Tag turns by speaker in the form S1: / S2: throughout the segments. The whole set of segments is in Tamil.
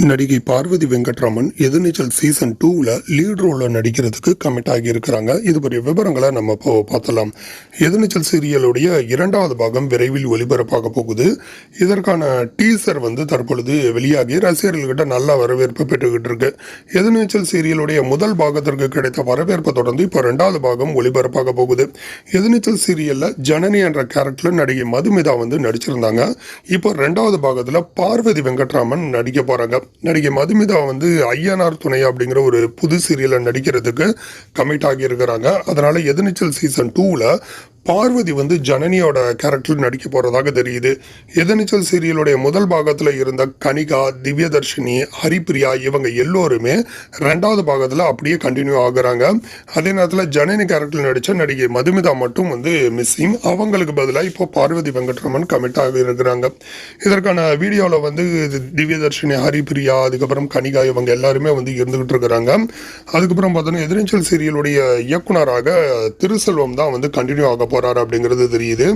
S1: நடிகை பார்வதி வெங்கட்ராமன் எதிர்நீச்சல் சீசன் 2ல லீட் ரோலில் நடிக்கிறதுக்கு கமிட் ஆகியிருக்கிறாங்க. இது பற்றிய விவரங்களை நம்ம இப்போ பார்த்தலாம். எதிர்நீச்சல் சீரியலுடைய 2வது பாகம் விரைவில் ஒளிபரப்பாக போகுது. இதற்கான டீசர் தற்பொழுது வெளியாகி ரசிகர்கள்கிட்ட நல்ல வரவேற்பு பெற்றுக்கிட்டு இருக்கு. எதிர்நீச்சல் சீரியலுடைய முதல் பாகத்திற்கு கிடைத்த வரவேற்பை தொடர்ந்து இப்போ 2வது பாகம் ஒளிபரப்பாக போகுது. எதிர்நீச்சல் சீரியல்ல ஜனனி என்ற கேரக்டர் நடிகை மதுமிதா நடிச்சிருந்தாங்க. இப்போ 2வது பாகத்தில் பார்வதி வெங்கட்ராமன் நடிக்க போறாங்க. நடிகை மதுமிதா ஐயனார் துணை அப்படிங்கிற ஒரு புது சீரியலை நடிக்கிறதுக்கு கமிட் ஆகி இருக்கிறாங்க. அதனால எதிர்நீச்சல் சீசன் 2ல பார்வதி ஜனனியோட கேரக்டர் நடிக்க போறதாக தெரியுது. எதிர்நீச்சல் சீரியலுடைய முதல் பாகத்தில் இருந்த கனிகா, திவ்யதர்ஷினி, ஹரிப்பிரியா இவங்க எல்லோருமே 2வது பாகத்தில் அப்படியே கண்டினியூ ஆகுறாங்க. அதே நேரத்தில் ஜனனி கேரக்டர் நடித்த நடிகை மதுமிதா மட்டும் மிஸ்ஸிங். அவங்களுக்கு பதிலாக இப்போ பார்வதி வெங்கட்ராமன் கமிட் ஆகி இருக்கிறாங்க. இதற்கான வீடியோவில் திவ்யதர்ஷினி, ஹரிப்பிரியா, அதுக்கப்புறம் கனிகா இவங்க எல்லாருமே இருந்துகிட்டு இருக்கிறாங்க. அதுக்கப்புறம் பார்த்தோன்னா எதிர்நீச்சல் சீரியலுடைய இயக்குனராக திருசெல்வம் தான் கண்டினியூ ஆக போறாரு அப்படிங்கிறது தெரியுது.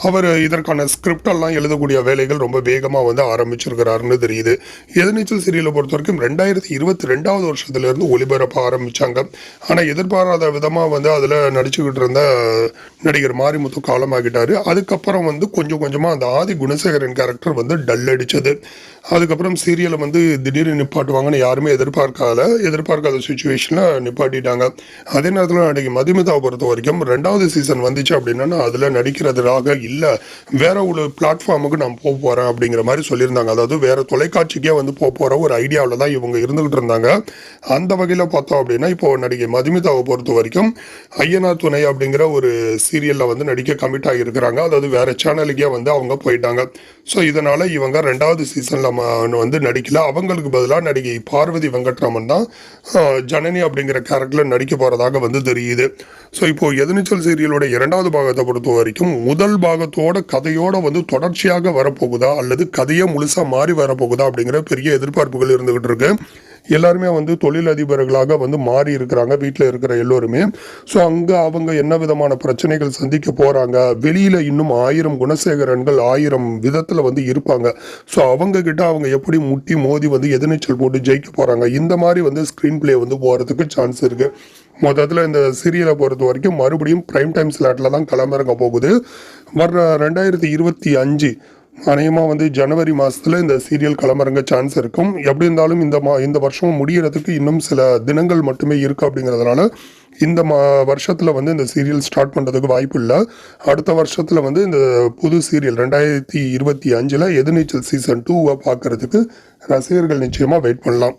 S1: அவர் இதற்கான ஸ்கிரிப்ட் எல்லாம் எழுதக்கூடிய வேலைகள் ரொம்ப வேகமாக ஆரம்பிச்சிருக்கிறாருன்னு தெரியுது. எதிர்நீச்சல் சீரியலை பொறுத்த வரைக்கும் 2022 வருஷத்திலிருந்து ஒளிபரப்ப ஆரம்பிச்சாங்க. ஆனால் எதிர்பாராத விதமாக அதில் நடிச்சுக்கிட்டு இருந்த நடிகர் மாரிமுத்து காலமாகிட்டாரு. அதுக்கப்புறம் கொஞ்சம் கொஞ்சமாக அந்த ஆதி குணசேகரன் கேரக்டர் டல் அடிச்சது. அதுக்கப்புறம் சீரியலை திடீர்னு நிப்பாட்டுவாங்கன்னு யாருமே எதிர்பார்க்காத சுச்சுவேஷனில் நிப்பாட்டிட்டாங்க. அதே நேரத்தில் நடிகை மதுமிதாவை பொறுத்த வரைக்கும் 2வது சீசன் வந்துச்சு அப்படின்னா அதில் நடிக்கிறதுக்காக இல்லை, வேற ஒரு பிளாட்ஃபார்முக்கு நான் போக போகிறேன் அப்படிங்கிற மாதிரி சொல்லியிருந்தாங்க. அதாவது வேற தொலைக்காட்சிக்கே போக போகிற ஒரு ஐடியாவில் தான் இவங்க இருந்துகிட்டு இருந்தாங்க. அந்த வகையில் பார்த்தோம் அப்படின்னா இப்போ நடிகை மதுமிதாவை பொறுத்த வரைக்கும் ஐயனார் துணை அப்படிங்கிற ஒரு சீரியலில் நடிக்க கமிட் ஆகியிருக்கிறாங்க. அதாவது வேற சேனலுக்கே அவங்க போயிட்டாங்க. ஸோ இதனால இவங்க 2வது சீசனில் நடிக்கல. அவங்களுக்கு பதிலாக நடிகை பார்வதி வெங்கட்ராமன் தான் ஜனனி அப்படிங்கிற கேரக்டரில் நடிக்க போகிறதாக தெரியுது. ஸோ இப்போ எதிர்நீச்சல் சீரியலோட 2வது பாகத்தை பொறுத்த வரைக்கும் முதல் பாகத்தோட கதையோட தொடர்ச்சியாக வரப்போகுதா அல்லது கதையே முழுசாக மாறி வரப்போகுதா அப்படிங்கிற பெரிய எதிர்பார்ப்புகள் இருந்துகிட்டு இருக்கு. எல்லாருமே தொழிலதிபர்களாக மாறி இருக்கிறாங்க வீட்டில் இருக்கிற எல்லோருமே. ஸோ அங்கே அவங்க என்ன விதமான பிரச்சனைகள் சந்திக்க போகிறாங்க, வெளியில் இன்னும் 1000 குணசேகரன்கள் 1000 விதத்தில் இருப்பாங்க. ஸோ அவங்க கிட்ட அவங்க எப்படி முட்டி மோதி எதிர்நீச்சல் போட்டு ஜெயிக்க போகிறாங்க, இந்த மாதிரி ஸ்க்ரீன் பிளே போகிறதுக்கு சான்ஸ் இருக்குது. மொத்தத்தில் இந்த சீரியலை பொறுத்த வரைக்கும் மறுபடியும் பிரைம் டைம் ஸ்லாட்டில் தான் களமிறங்க போகுது. வர்ற 2025 அநேகமாக ஜனவரி மாதத்தில் இந்த சீரியல் களமிறங்க சான்ஸ் இருக்கும். எப்படி இருந்தாலும் இந்த வருஷம் முடிகிறதுக்கு இன்னும் சில தினங்கள் மட்டுமே இருக்குது. அப்படிங்கிறதுனால இந்த வருஷத்தில் இந்த சீரியல் ஸ்டார்ட் பண்ணுறதுக்கு வாய்ப்பு இல்லை. அடுத்த வருஷத்தில் இந்த புது சீரியல் 2025 எதிர்நீச்சல் சீசன் 2 பார்க்கறதுக்கு ரசிகர்கள் நிச்சயமாக வெயிட் பண்ணலாம்.